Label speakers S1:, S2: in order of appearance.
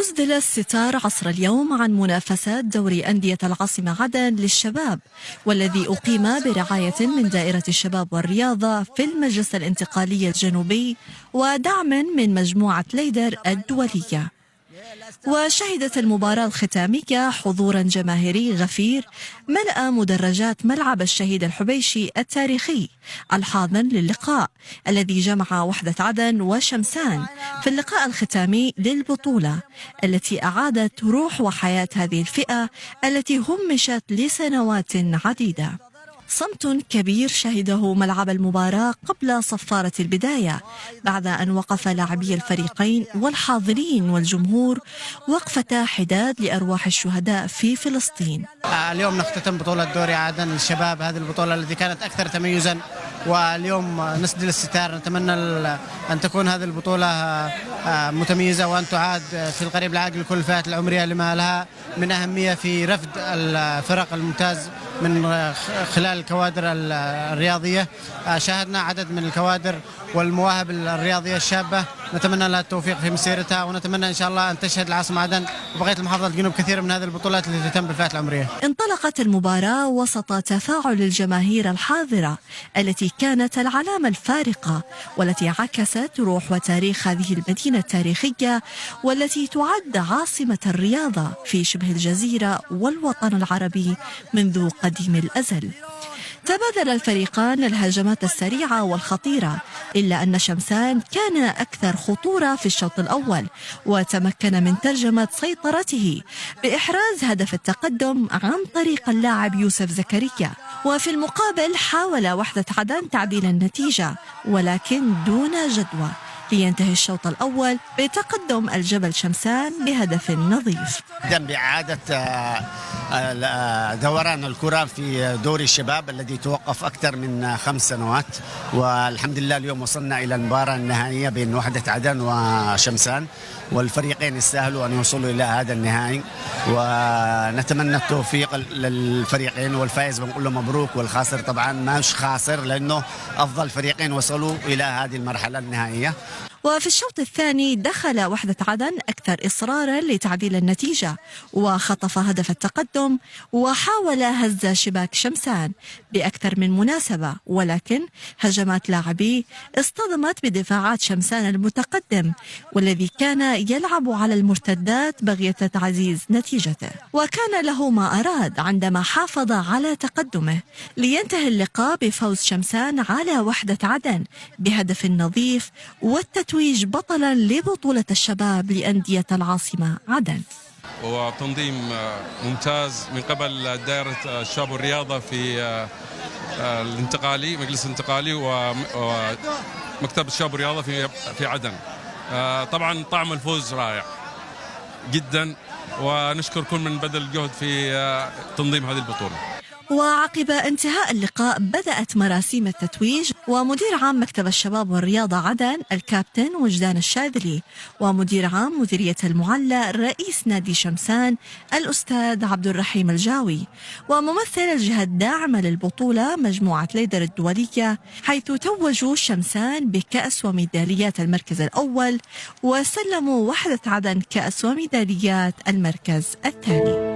S1: أسدل الستار عصر اليوم عن منافسات دوري أندية العاصمة عدن للشباب، والذي أقيم برعاية من دائرة الشباب والرياضة في المجلس الانتقالي الجنوبي ودعم من مجموعة ليدر الدولية. وشهدت المباراة الختامية حضورا جماهيري غفير ملأ مدرجات ملعب الشهيد الحبيشي التاريخي الحاضن للقاء الذي جمع وحدة عدن وشمسان في اللقاء الختامي للبطولة، التي أعادت روح وحياة هذه الفئة التي همشت لسنوات عديدة. صمت كبير شهده ملعب المباراة قبل صفارة البداية، بعد أن وقف لاعبي الفريقين والحاضرين والجمهور وقفة حداد لأرواح الشهداء في فلسطين.
S2: اليوم نختتم بطولة دوري عدن للشباب، هذه البطولة التي كانت أكثر تميزا، واليوم نسدل الستار. نتمنى أن تكون هذه البطولة متميزة وأن تعاد في القريب العاجل لكل الفئات العمرية لما لها من أهمية في رفد الفرق الممتاز من خلال الكوادر الرياضية. شاهدنا عدد من الكوادر والمواهب الرياضية الشابة، نتمنى لها التوفيق في مسيرتها، ونتمنى إن شاء الله أن تشهد العاصمة عدن وبقية المحافظة الجنوب كثير من هذه البطولات التي تتم بالفئات العمرية.
S1: انطلقت المباراة وسط تفاعل الجماهير الحاضرة التي كانت العلامة الفارقة، والتي عكست روح وتاريخ هذه المدينة التاريخية، والتي تعد عاصمة الرياضة في شبه الجزيرة والوطن العربي منذ قديم الأزل. تبادل الفريقان الهجمات السريعة والخطيرة، إلا أن شمسان كان أكثر خطورة في الشوط الأول، وتمكن من ترجمة سيطرته بإحراز هدف التقدم عن طريق اللاعب يوسف زكريا. وفي المقابل حاول وحدة عدن تعديل النتيجة ولكن دون جدوى، لينتهي الشوط الأول بتقدم الجبل شمسان بهدف نظيف.
S3: بإعادة دوران الكرة في دوري الشباب الذي توقف أكثر من 5 سنوات، والحمد لله اليوم وصلنا إلى المباراة النهائية بين وحدة عدن وشمسان، والفريقين يستاهلوا أن يوصلوا إلى هذا النهائي، ونتمنى التوفيق للفريقين، والفائز بنقول له مبروك، والخاسر طبعا مش خاسر لأنه أفضل فريقين وصلوا إلى هذه المرحلة النهائية.
S1: وفي الشوط الثاني دخل وحدة عدن أكثر إصرارا لتعديل النتيجة، وخطف هدف التقدم وحاول هز شباك شمسان بأكثر من مناسبة، ولكن هجمات لاعبيه اصطدمت بدفاعات شمسان المتقدم، والذي كان يلعب على المرتدات بغية تعزيز نتيجته. وكان له ما أراد عندما حافظ على تقدمه، لينتهي اللقاء بفوز شمسان على وحدة عدن بهدف نظيف والتتويج بطلا لبطولة الشباب لأندية العاصمة عدن.
S4: وتنظيم ممتاز من قبل دائرة الشباب والرياضة في الانتقالي، مجلس الانتقالي ومكتب الشباب والرياضة في عدن. طبعا طعم الفوز رائع جدا، ونشكر كل من بذل الجهد في تنظيم هذه البطولة.
S1: وعقب انتهاء اللقاء بدأت مراسيم التتويج، ومدير عام مكتب الشباب والرياضة عدن الكابتن وجدان الشاذلي، ومدير عام مديرية المعلى رئيس نادي شمسان الأستاذ عبد الرحيم الجاوي، وممثل الجهة الداعمة للبطولة مجموعة ليدر الدولية، حيث توجوا شمسان بكأس وميداليات المركز الأول، وسلموا وحدة عدن كأس وميداليات المركز الثاني.